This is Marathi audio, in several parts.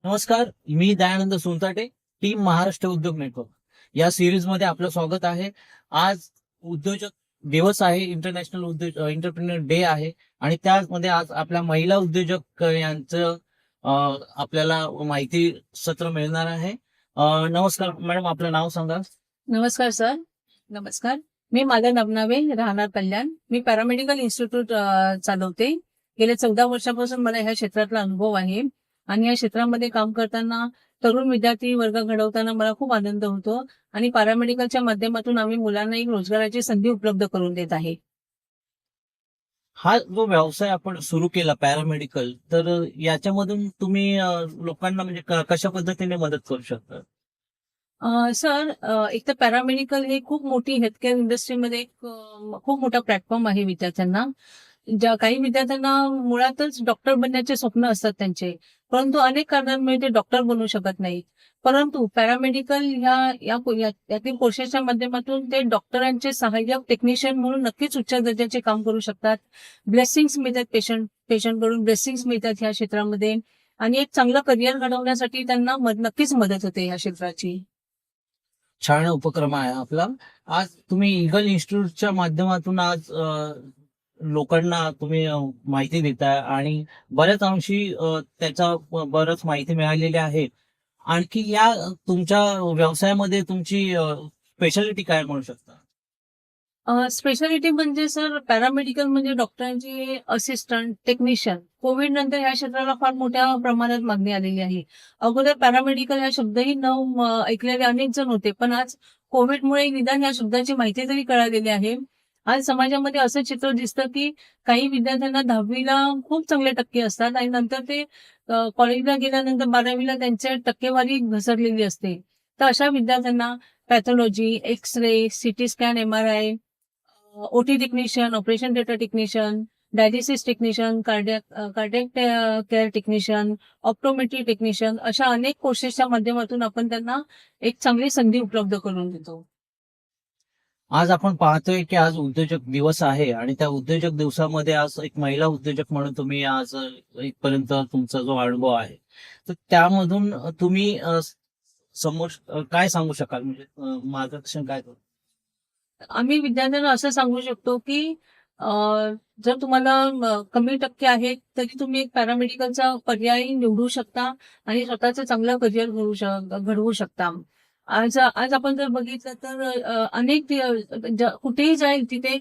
नमस्कार, मी दयानंद सोनताटे, टीम महाराष्ट्र उद्योग नेटवर्क या सिरीज मध्ये आपलं स्वागत आहे. आज उद्योजक दिवस आहे, इंटरनॅशनल एंटरप्रेन्युअर डे आहे आणि त्यामध्ये आज आपल्या महिला उद्योजक यांचं आपल्याला माहिती सत्र मिळणार आहे. नमस्कार मॅडम, आपलं नाव सांगा. नमस्कार सर. नमस्कार. मी माझा नवनावे, राहणार कल्याण. मी पॅरामेडिकल इन्स्टिट्यूट चालवते. गेल्या 14 वर्षापासून मला ह्या क्षेत्रातला अनुभव आहे आणि या क्षेत्रामध्ये काम करताना तरुण विद्यार्थी वर्ग घडवताना मला खूप आनंद होतो आणि पॅरामेडिकलच्या माध्यमातून आम्ही मुलांना एक रोजगाराची संधी उपलब्ध करून देत आहे. हा जो व्यवसाय आपण सुरू केला पॅरामेडिकल, तर याच्यामधून तुम्ही लोकांना म्हणजे कशा पद्धतीने मदत करू शकता? सर, एक तर पॅरामेडिकल हे खूप मोठी हेल्थकेअर इंडस्ट्रीमध्ये एक खूप मोठा प्लॅटफॉर्म आहे विद्यार्थ्यांना. ज्या काही विद्यार्थ्यांना मुळातच डॉक्टर बनण्याचे स्वप्न असतात त्यांचे, परंतु अनेक कारणांमुळे ते डॉक्टर बनू शकत नाहीत. परंतु पॅरामेडिकल यातील कोर्सेसच्या माध्यमातून ते डॉक्टरांचे सहाय्यक टेक्निशियन म्हणून नक्कीच उच्च दर्जाचे काम करू शकतात. ब्लेसिंग्स मिळतात, पेशंटकडून ब्लेसिंग्स मिळतात ह्या क्षेत्रामध्ये आणि एक चांगलं करिअर घडवण्यासाठी त्यांना नक्कीच मदत होते ह्या क्षेत्राची. छान उपक्रम आहे आपला. आज तुम्ही ईगल इन्स्टिट्यूटच्या माध्यमातून आज लोकांना तुम्ही माहिती देताय आणि बऱ्याच अंशी त्याचा बरंच माहिती मिळालेली आहे. आणखी या तुमच्या व्यवसायामध्ये तुमची स्पेशालिटी काय म्हणू शकता? स्पेशालिटी म्हणजे सर, पॅरामेडिकल म्हणजे डॉक्टरांचे असिस्टंट, टेक्निशियन. कोविड नंतर ह्या क्षेत्राला फार मोठ्या प्रमाणात मागणी आलेली आहे. अगोदर पॅरामेडिकल हा शब्दही ऐकलेले अनेक जण होते, पण आज कोविडमुळे निदान या शब्दाची माहिती तरी कळालेली आहे. आज समाजामध्ये असं चित्र दिसतं की काही विद्यार्थ्यांना 10वीला खूप चांगले टक्के असतात आणि नंतर ते कॉलेजला गेल्यानंतर 12वीला त्यांची टक्केवारी घसरलेली असते. तर अशा विद्यार्थ्यांना pathology, X-ray, CT scan, MRI, OT technician, operation theatre technician, dialysis technician, cardiac care technician, optometry technician अशा अनेक कोर्सेसच्या माध्यमातून आपण त्यांना एक चांगली संधी उपलब्ध करून देतो. आज आपण पाहतोय की आज उद्योजक दिवस आहे आणि त्या उद्योजक दिवसामध्ये आज एक महिला उद्योजक म्हणून तुम्ही आज इथपर्यंत तुमचा जो अनुभव आहे, तर त्यामधून तुम्ही समोर काय सांगू शकाल? म्हणजे मार्गदर्शन काय करू? आम्ही विद्यार्थ्यांना असं सांगू शकतो की जर तुम्हाला कमी टक्के आहेत तरी तुम्ही एक पॅरामेडिकलचा पर्याय निवडू शकता आणि स्वतःचं चांगलं करिअर घडवू शकता. आज आज आपण जर बघितलं तर अनेक कुठेही जाईल तिथे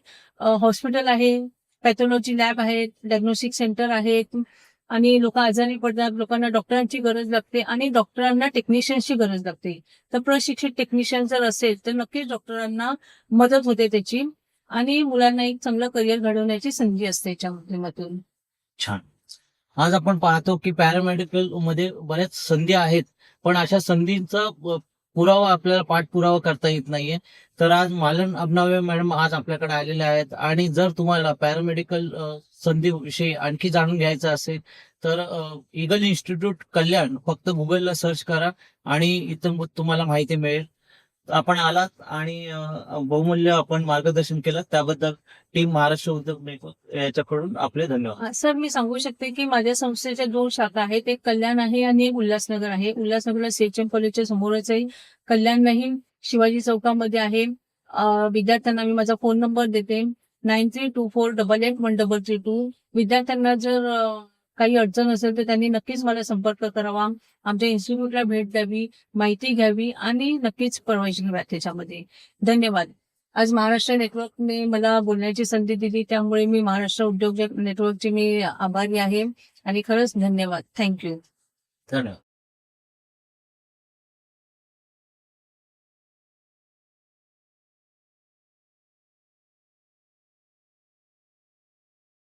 हॉस्पिटल आहे, पॅथॉलॉजी लॅब आहेत, डायग्नोस्टिक सेंटर आहेत आणि लोक आजारी पडतात, लोकांना डॉक्टरांची गरज लागते आणि डॉक्टरांना टेक्निशियन्सची गरज लागते. तर प्रशिक्षित टेक्निशियन जर असेल तर नक्कीच डॉक्टरांना मदत होते त्याची आणि मुलांना एक चांगलं करिअर घडवण्याची संधी असते याच्या माध्यमातून. छान. आज आपण पाहतो की पॅरामेडिकल मध्ये बऱ्याच संधी आहेत, पण अशा संधींचा पुरावा आपल्याला पाठपुरावा करता येत नाहीये. तर आज मालन अबनावे मॅडम आज आपल्याकडे आलेले आहेत आणि जर तुम्हाला पॅरामेडिकल संधीविषयी आणखी जाणून घ्यायचं असेल तर ईगल इन्स्टिट्यूट कल्याण फक्त गुगलला सर्च करा आणि इथं तुम्हाला माहिती मिळेल. आपण आलात आणि बहुमूल्य आपण मार्गदर्शन केलं त्याबद्दल टीम महाराष्ट्र उद्योग नेटवर्क याच्याकडून आपले धन्यवाद. सर, मी सांगू शकते की माझ्या संस्थेच्या 2 शाखा आहेत. एक कल्याण आहे आणि एक उल्हासनगर आहे. उल्हासनगरला CHM कॉलेजच्या समोरच आहे. कल्याणलाही शिवाजी चौकामध्ये आहे. विद्यार्थ्यांना मी माझा फोन नंबर देते, 9324881332. विद्यार्थ्यांना जर काही अडचण असेल तर त्यांनी नक्कीच मला संपर्क करावा, आमच्या इन्स्टिट्यूटला भेट द्यावी, माहिती घ्यावी आणि नक्कीच प्रवेश घ्यावा त्याच्यामध्ये. धन्यवाद. आज महाराष्ट्र नेटवर्कने मला बोलण्याची संधी दिली, त्यामुळे मी महाराष्ट्र उद्योग नेटवर्कची मी आभारी आहे आणि खरंच धन्यवाद. थँक्यू. धन्यवाद.